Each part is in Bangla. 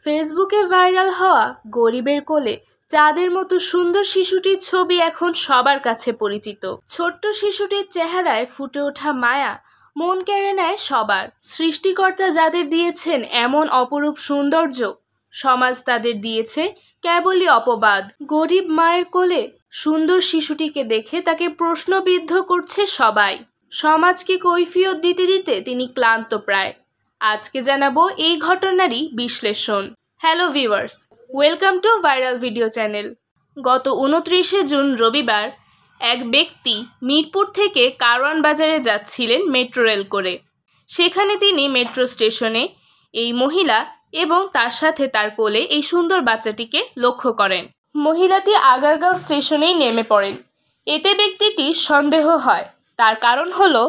ফেসবুকে ভাইরাল হওয়া গরিবের কোলে চাঁদের মতো সুন্দর শিশুটির ছবি এখন সবার কাছে পরিচিত। ছোট্ট শিশুটির চেহারায় ফুটে ওঠা মায়া মন কেড়ে নেয় সবার। সৃষ্টিকর্তা যাদের দিয়েছেন এমন অপরূপ সৌন্দর্য, সমাজ তাদের দিয়েছে কেবলই অপবাদ। গরিব মায়ের কোলে সুন্দর শিশুটিকে দেখে তাকে প্রশ্নবিদ্ধ করছে সবাই। সমাজকে কৈফিয়ত দিতে দিতে তিনি ক্লান্ত প্রায়। আজকে জানাবো এই ঘটনারই বিশ্লেষণ। Hello viewers, welcome to viral video channel. গত 29শে জুন রবিবার এক ব্যক্তি মিরপুর থেকে কারওয়ান বাজারে যাচ্ছিলেন মেট্রো রেল করে। সেখানে তিনি মেট্রো স্টেশনে এই মহিলা এবং তার সাথে তার কোলে এই সুন্দর বাচ্চাটিকে লক্ষ্য করেন। মহিলাটি আগারগাঁও স্টেশনেই নেমে পড়েন। এতে ব্যক্তিটি সন্দেহ হয়। তার কারণ হলো,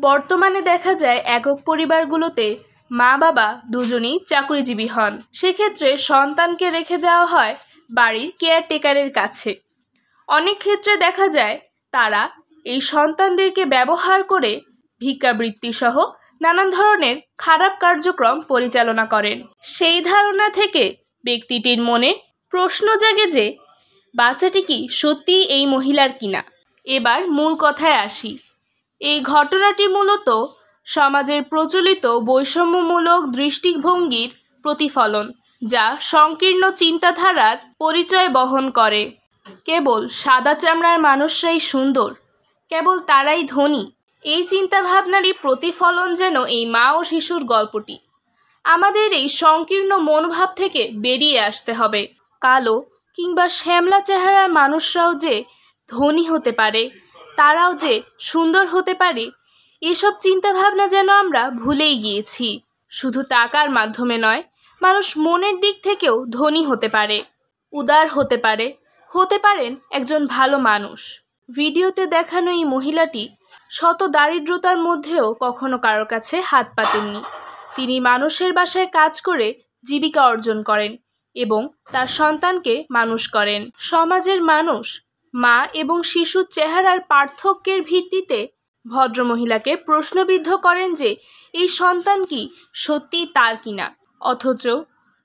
বর্তমানে দেখা যায় একক পরিবারগুলোতে মা বাবা দুজনেই চাকরিজীবী হন। সেক্ষেত্রে সন্তানকে রেখে দেওয়া হয় বাড়ির কেয়ারটেকারের কাছে। অনেক ক্ষেত্রে দেখা যায় তারা এই সন্তানদেরকে ব্যবহার করে ভিক্ষাবৃত্তি সহ নানান ধরনের খারাপ কার্যক্রম পরিচালনা করেন। সেই ধারণা থেকে ব্যক্তিটির মনে প্রশ্ন জাগে যে বাচ্চাটি কি সত্যিই এই মহিলার কিনা। এবার মূল কথায় আসি। এই ঘটনাটি মূলত সমাজের প্রচলিত বৈষম্যমূলক দৃষ্টিভঙ্গির প্রতিফলন, যা সংকীর্ণ চিন্তাধারার পরিচয় বহন করে। কেবল সাদা চামড়ার মানুষরাই সুন্দর, কেবল তারাই ধনী, এই চিন্তাভাবনারই প্রতিফলন যেন এই মা ও শিশুর গল্পটি। আমাদের এই সংকীর্ণ মনোভাব থেকে বেরিয়ে আসতে হবে। কালো কিংবা শ্যামলা চেহারার মানুষরাও যে ধনী হতে পারে, তারাও যে সুন্দর হতে পারে, এসব চিন্তাভাবনা যেন আমরা ভুলেই গিয়েছি। শুধু টাকার মাধ্যমে নয়, মানুষ মনের দিক থেকেও ধনী হতে পারে, উদার হতে পারে, হতে পারেন একজন ভালো মানুষ। ভিডিওতে দেখানো এই মহিলাটি শত দারিদ্রতার মধ্যেও কখনো কারোর কাছে হাত পাতেননি। তিনি মানুষের বাসায় কাজ করে জীবিকা অর্জন করেন এবং তার সন্তানকে মানুষ করেন। সমাজের মানুষ মা এবং শিশুর চেহারার পার্থক্যের ভিত্তিতে ভদ্রমহিলাকে প্রশ্নবিদ্ধ করেন যে এই সন্তান কি সত্যিই তার কিনা। অথচ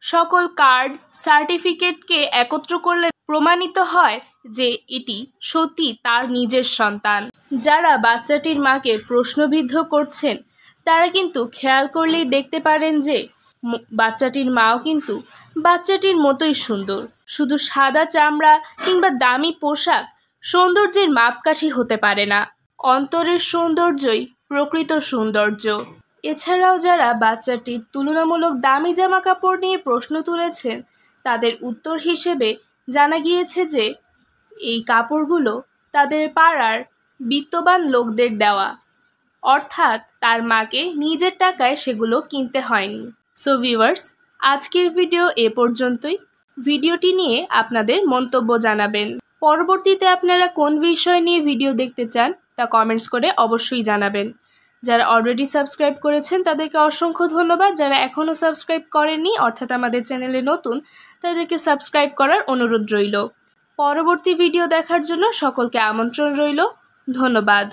সকল কার্ড সার্টিফিকেটকে একত্র করলে প্রমাণিত হয় যে এটি সত্যি তার নিজের সন্তান। যারা বাচ্চাটির মাকে প্রশ্নবিদ্ধ করছেন তারা কিন্তু খেয়াল করলেই দেখতে পারেন যে বাচ্চাটির মাও কিন্তু বাচ্চাটির মতোই সুন্দর। শুধু সাদা চামড়া কিংবা দামি পোশাক সৌন্দর্যের মাপকাঠি হতে পারে না। অন্তরের সৌন্দর্যই প্রকৃত সৌন্দর্য। এছাড়াও যারা বাচ্চাটির তুলনামূলক দামি জামা কাপড় নিয়ে প্রশ্ন তুলেছেন তাদের উত্তর হিসেবে জানা গিয়েছে যে এই কাপড়গুলো তাদের পাড়ার বিত্তবান লোকদের দেওয়া, অর্থাৎ তার মাকে নিজের টাকায় সেগুলো কিনতে হয়নি। সো ভিউয়ার্স, আজকের ভিডিও এ পর্যন্তই। ভিডিওটি নিয়ে আপনাদের মন্তব্য জানাবেন। পরবর্তীতে আপনারা কোন বিষয় নিয়ে ভিডিও দেখতে চান তা কমেন্টস করে অবশ্যই জানাবেন। যারা অলরেডি সাবস্ক্রাইব করেছেন তাদেরকে অসংখ্য ধন্যবাদ। যারা এখনও সাবস্ক্রাইব করেননি অর্থাৎ আমাদের চ্যানেলে নতুন, তাদেরকে সাবস্ক্রাইব করার অনুরোধ রইল। পরবর্তী ভিডিও দেখার জন্য সকলকে আমন্ত্রণ রইল। ধন্যবাদ।